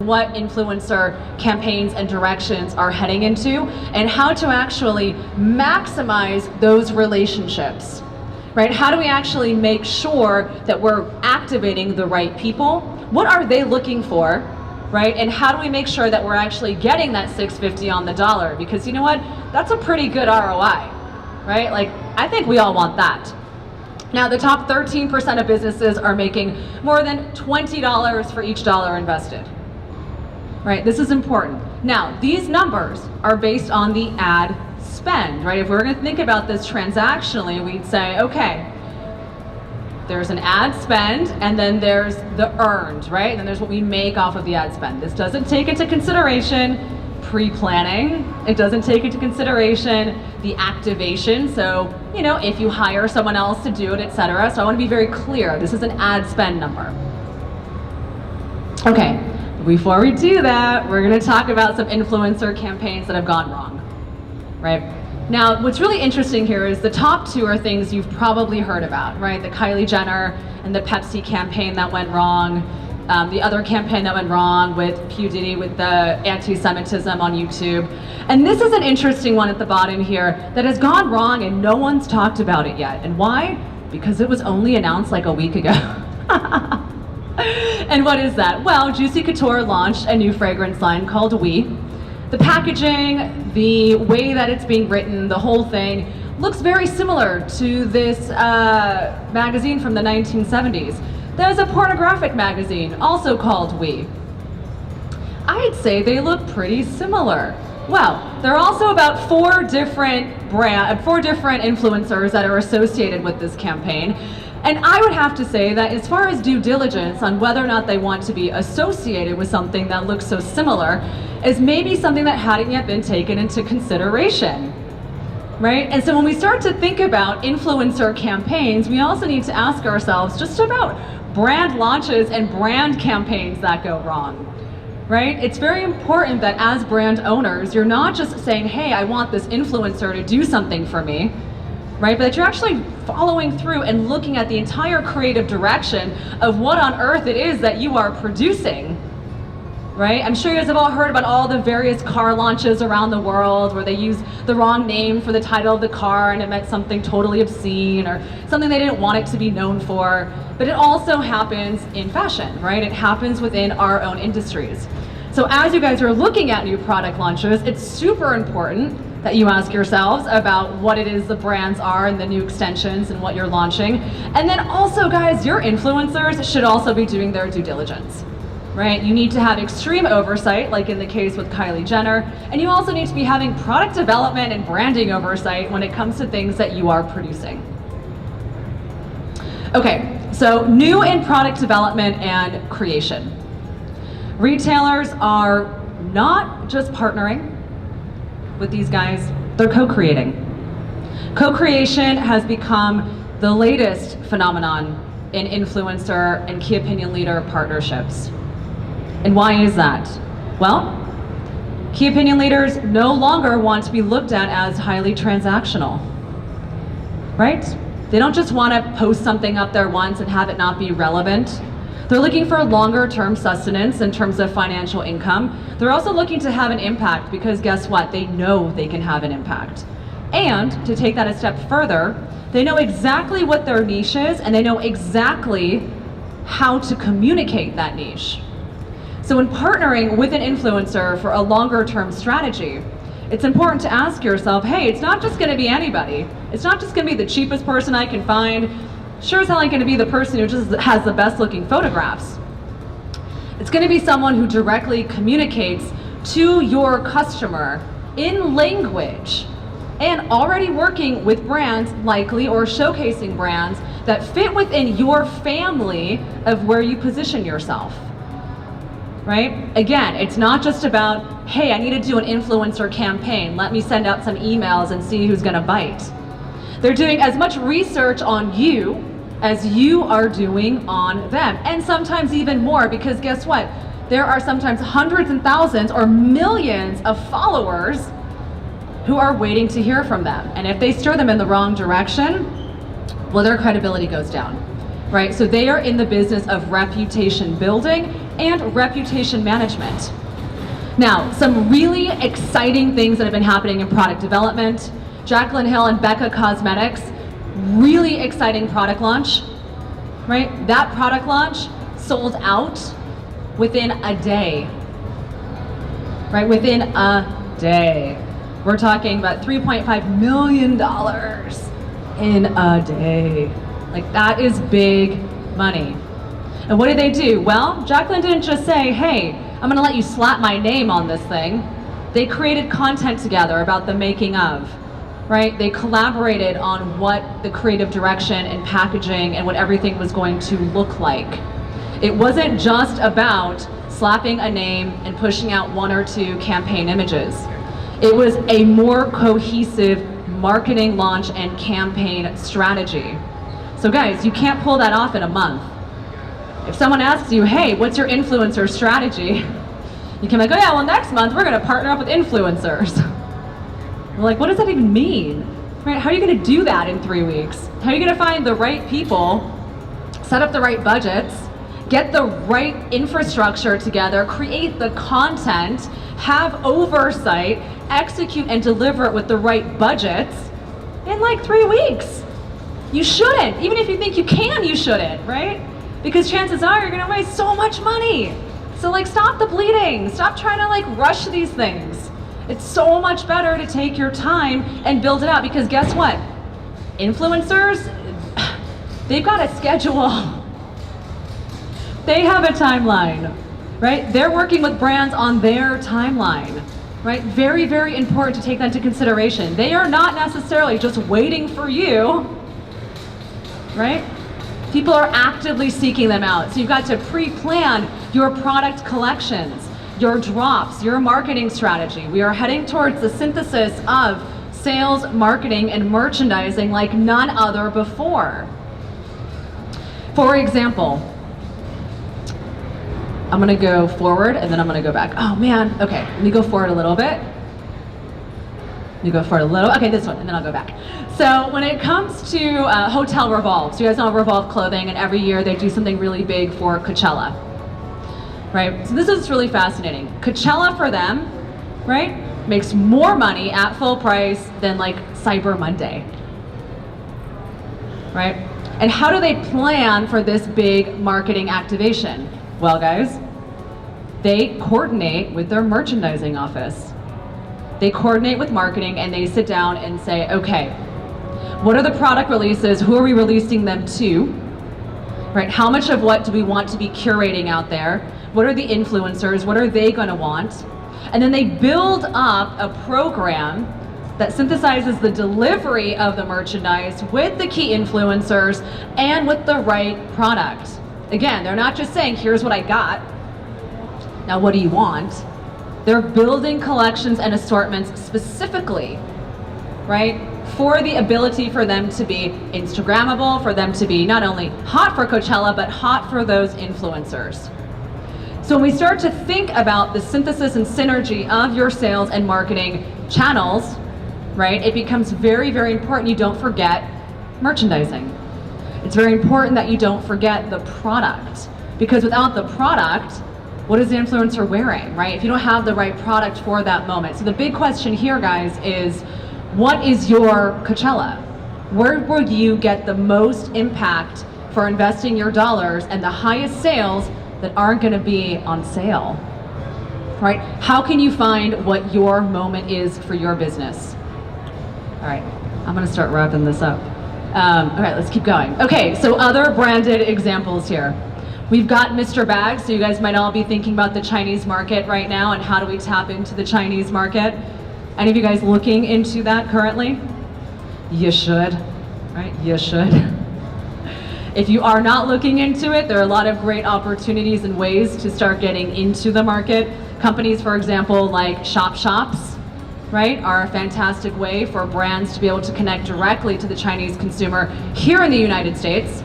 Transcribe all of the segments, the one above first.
what influencer campaigns and directions are heading into, and how to actually maximize those relationships, right? How do we actually make sure that we're activating the right people? What are they looking for, right? And how do we make sure that we're actually getting that $6.50 on the dollar? Because you know what? That's a pretty good ROI, right? Like, I think we all want that. Now, the top 13% of businesses are making more than $20 for each dollar invested. Right, this is important. Now, these numbers are based on the ad spend, right? If we're gonna think about this transactionally, we'd say, okay, there's an ad spend, and then there's the earned, right? And then there's what we make off of the ad spend. This doesn't take into consideration pre-planning. It doesn't take into consideration the activation. So, you know, if you hire someone else to do it, etc. So I wanna be very clear, this is an ad spend number. Okay. Before we do that, we're going to talk about some influencer campaigns that have gone wrong, right? Now, what's really interesting here is the top two are things you've probably heard about, right? The Kylie Jenner and the Pepsi campaign that went wrong, the other campaign that went wrong with P. Diddy with the anti-Semitism on YouTube. And this is an interesting one at the bottom here that has gone wrong and no one's talked about it yet. And why? Because it was only announced like a week ago. And what is that? Well, Juicy Couture launched a new fragrance line called We. The packaging, the way that it's being written, the whole thing looks very similar to this magazine from the 1970s. There's a pornographic magazine also called We. I'd say they look pretty similar. Well, there are also about four different influencers that are associated with this campaign. And I would have to say that as far as due diligence on whether or not they want to be associated with something that looks so similar is maybe something that hadn't yet been taken into consideration, right? And so when we start to think about influencer campaigns, we also need to ask ourselves just about brand launches and brand campaigns that go wrong, right? It's very important that as brand owners, you're not just saying, hey, I want this influencer to do something for me, right? But that you're actually following through and looking at the entire creative direction of what on earth it is that you are producing, right? I'm sure you guys have all heard about all the various car launches around the world where they use the wrong name for the title of the car and it meant something totally obscene or something they didn't want it to be known for. But it also happens in fashion, right? It happens within our own industries. So as you guys are looking at new product launches, it's super important that you ask yourselves about what it is the brands are and the new extensions and what you're launching. And then also, guys, your influencers should also be doing their due diligence, right? You need to have extreme oversight, like in the case with Kylie Jenner, and you also need to be having product development and branding oversight when it comes to things that you are producing. Okay, so new in product development and creation. Retailers are not just partnering with these guys, they're co-creating. Co-creation has become the latest phenomenon in influencer and key opinion leader partnerships. And why is that? Well, key opinion leaders no longer want to be looked at as highly transactional, right? They don't just want to post something up there once and have it not be relevant. They're looking for longer term sustenance in terms of financial income. They're also looking to have an impact because guess what? They know they can have an impact. And to take that a step further, they know exactly what their niche is and they know exactly how to communicate that niche. So when partnering with an influencer for a longer term strategy, it's important to ask yourself, hey, it's not just gonna be anybody. It's not just gonna be the cheapest person I can find. Sure as hell ain't gonna be the person who just has the best looking photographs. It's gonna be someone who directly communicates to your customer in language and already working with brands likely or showcasing brands that fit within your family of where you position yourself, right? Again, it's not just about, hey, I need to do an influencer campaign. Let me send out some emails and see who's gonna bite. They're doing as much research on you as you are doing on them, and sometimes even more, because guess what? There are sometimes hundreds and thousands or millions of followers who are waiting to hear from them. And if they steer them in the wrong direction, well, their credibility goes down, right? So they are in the business of reputation building and reputation management. Now, some really exciting things that have been happening in product development. Jaclyn Hill and Becca Cosmetics, really exciting product launch, right? That product launch sold out within a day, right? Within a day. We're talking about $3.5 million in a day. Like, that is big money. And what did they do? Well, Jaclyn didn't just say, hey, I'm gonna let you slap my name on this thing. They created content together about the making of, right? They collaborated on what the creative direction and packaging and what everything was going to look like. It wasn't just about slapping a name and pushing out 1 or 2 campaign images. It was a more cohesive marketing launch and campaign strategy. So guys, you can't pull that off in a month. If someone asks you, hey, what's your influencer strategy? You can be like, oh yeah, well next month we're gonna partner up with influencers. We're like, what does that even mean? Right? How are you gonna do that in 3 weeks? How are you gonna find the right people, set up the right budgets, get the right infrastructure together, create the content, have oversight, execute and deliver it with the right budgets in like 3 weeks? You shouldn't. Even if you think you can, you shouldn't, right? Because chances are you're gonna waste so much money. So like, stop the bleeding. Stop trying to like rush these things. It's so much better to take your time and build it out, because guess what? Influencers, they've got a schedule. They have a timeline, right? They're working with brands on their timeline, right? Very, very important to take that into consideration. They are not necessarily just waiting for you, right? People are actively seeking them out. So you've got to pre-plan your product collections, your drops, your marketing strategy. We are heading towards the synthesis of sales, marketing, and merchandising like none other before. For example, I'm gonna go forward and then I'm gonna go back. Oh man, okay, let me go forward a little bit. You go forward a little, okay, this one, and then I'll go back. So when it comes to Hotel Revolve, so you guys know Revolve Clothing, and every year they do something really big for Coachella, right? So this is really fascinating. Coachella for them, right, makes more money at full price than like Cyber Monday, right? And how do they plan for this big marketing activation? Well guys, they coordinate with their merchandising office. They coordinate with marketing and they sit down and say, okay, what are the product releases? Who are we releasing them to? Right? How much of what do we want to be curating out there? What are the influencers? What are they going to want? And then they build up a program that synthesizes the delivery of the merchandise with the key influencers and with the right product. Again, they're not just saying, here's what I got. Now, what do you want? They're building collections and assortments specifically, right, for the ability for them to be Instagrammable, for them to be not only hot for Coachella, but hot for those influencers. So when we start to think about the synthesis and synergy of your sales and marketing channels, right, it becomes very, very important you don't forget merchandising. It's very important that you don't forget the product, because without the product, what is the influencer wearing, right? If you don't have the right product for that moment. So the big question here, guys, is what is your Coachella? Where will you get the most impact for investing your dollars and the highest sales that aren't gonna be on sale, right? How can you find what your moment is for your business? All right, I'm gonna start wrapping this up. All right, let's keep going. Okay, so other branded examples here. We've got Mr. Bags, so you guys might all be thinking about the Chinese market right now and how do we tap into the Chinese market. Any of you guys looking into that currently? You should, right? You should. If you are not looking into it, there are a lot of great opportunities and ways to start getting into the market. Companies, for example, like Shops, right, are a fantastic way for brands to be able to connect directly to the Chinese consumer here in the United States.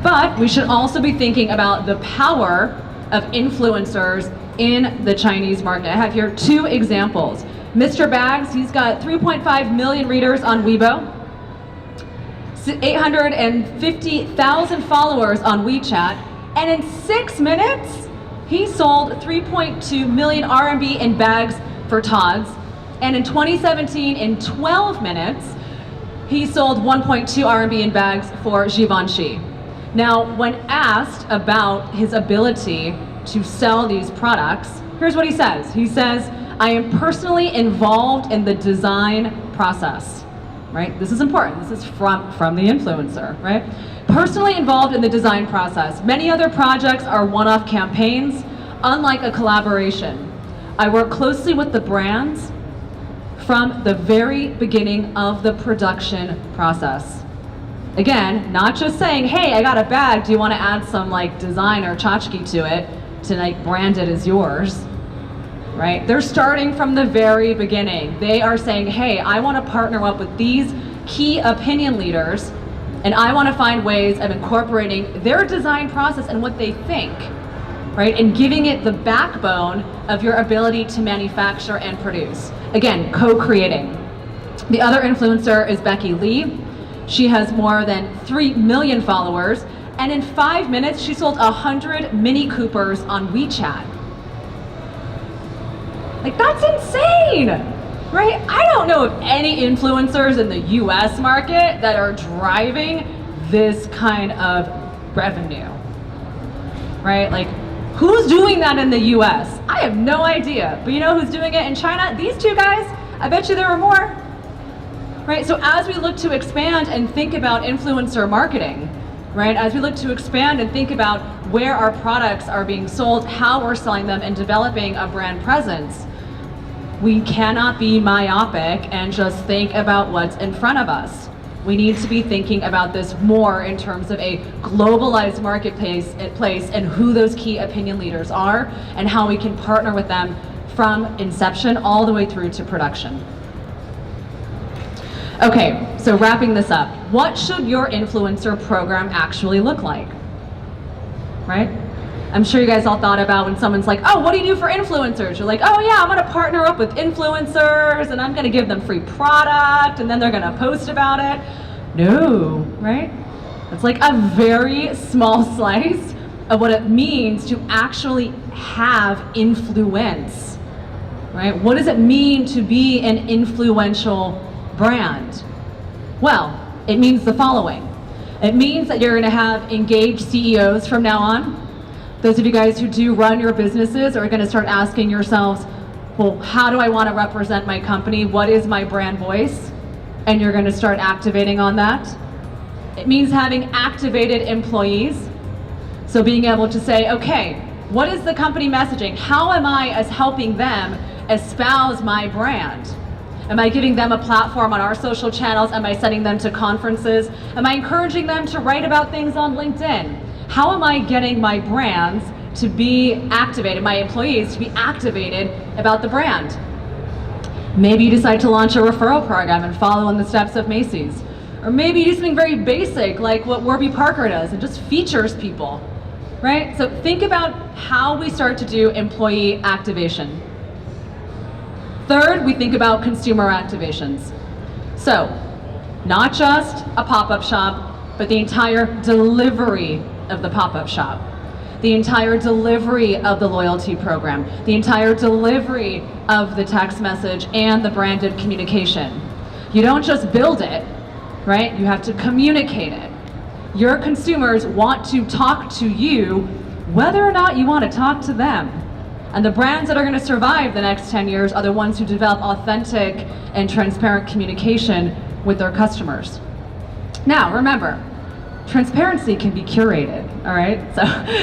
But we should also be thinking about the power of influencers in the Chinese market. I have here 2 examples. Mr. Bags, he's got 3.5 million readers on Weibo. 850,000 followers on WeChat, and in 6 minutes, he sold 3.2 million RMB in bags for Todd's, and in 2017, in 12 minutes, he sold 1.2 RMB in bags for Givenchy. Now, when asked about his ability to sell these products, here's what he says. He says, I am personally involved in the design process, right? This is important. This is from the influencer, right? Personally involved in the design process. Many other projects are one-off campaigns, unlike a collaboration. I work closely with the brands from the very beginning of the production process. Again, not just saying, hey, I got a bag, do you want to add some like design or tchotchke to it to like brand it as yours, right? They're starting from the very beginning. They are saying, hey, I want to partner up with these key opinion leaders, and I want to find ways of incorporating their design process and what they think, right? And giving it the backbone of your ability to manufacture and produce. Again, co-creating. The other influencer is Becky Lee. She has more than 3 million followers, and in 5 minutes, she sold 100 Mini Coopers on WeChat. Like, that's insane, right? I don't know of any influencers in the US market that are driving this kind of revenue, right? Like, who's doing that in the US? I have no idea, but you know who's doing it in China? These two guys, I bet you there are more, right? So as we look to expand and think about influencer marketing, right? As we look to expand and think about where our products are being sold, how we're selling them, and developing a brand presence, we cannot be myopic and just think about what's in front of us. We need to be thinking about this more in terms of a globalized marketplace and who those key opinion leaders are and how we can partner with them from inception all the way through to production. Okay, so wrapping this up, what should your influencer program actually look like, right? I'm sure you guys all thought about when someone's like, oh, what do you do for influencers? You're like, oh yeah, I'm gonna partner up with influencers and I'm gonna give them free product and then they're gonna post about it. No, right? It's like a very small slice of what it means to actually have influence, right? What does it mean to be an influential brand? Well, it means the following. It means that you're gonna have engaged CEOs from now on. Those of you guys who do run your businesses are gonna start asking yourselves, well, how do I wanna represent my company? What is my brand voice? And you're gonna start activating on that. It means having activated employees. So being able to say, okay, what is the company messaging? How am I as helping them espouse my brand? Am I giving them a platform on our social channels? Am I sending them to conferences? Am I encouraging them to write about things on LinkedIn? How am I getting my brands to be activated, my employees to be activated about the brand? Maybe you decide to launch a referral program and follow in the steps of Macy's. Or maybe you do something very basic like what Warby Parker does and just features people, right? So think about how we start to do employee activation. Third, we think about consumer activations. So, not just a pop-up shop, but the entire delivery of the pop-up shop, the entire delivery of the loyalty program, the entire delivery of the text message and the branded communication. You don't just build it, right? You have to communicate it. Your consumers want to talk to you whether or not you want to talk to them. And the brands that are going to survive the next 10 years are the ones who develop authentic and transparent communication with their customers. Now, remember, transparency can be curated, all right?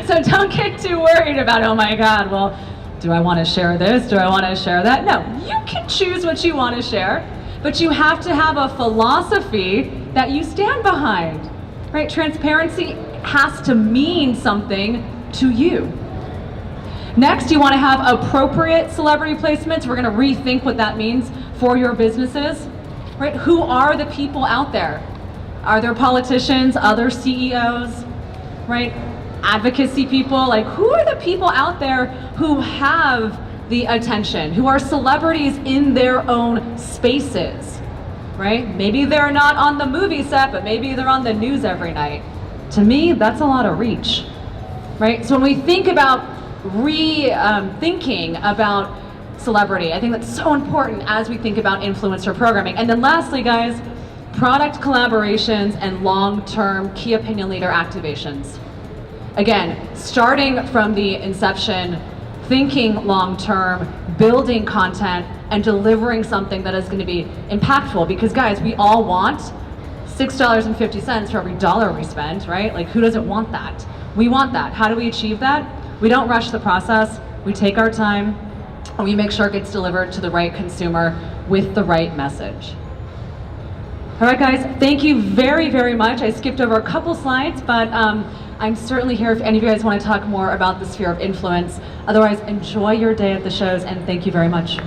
So don't get too worried about, oh my God, well, do I want to share this? Do I want to share that? No, you can choose what you want to share, but you have to have a philosophy that you stand behind, right? Transparency has to mean something to you. Next, you want to have appropriate celebrity placements. We're going to rethink what that means for your businesses, right? Who are the people out there? Are there politicians, other CEOs, right? Advocacy people, like who are the people out there who have the attention, who are celebrities in their own spaces, right? Maybe they're not on the movie set, but maybe they're on the news every night. To me, that's a lot of reach, right? So when we think about thinking about celebrity, I think that's so important as we think about influencer programming. And then lastly, guys, product collaborations and long-term key opinion leader activations. Again, starting from the inception, thinking long-term, building content, and delivering something that is going to be impactful. Because guys, we all want $6.50 for every dollar we spend, right? Like, who doesn't want that? We want that. How do we achieve that? We don't rush the process. We take our time, and we make sure it gets delivered to the right consumer with the right message. All right, guys, thank you very, very much. I skipped over a couple slides, but I'm certainly here if any of you guys want to talk more about the sphere of influence. Otherwise, enjoy your day at the shows, and thank you very much.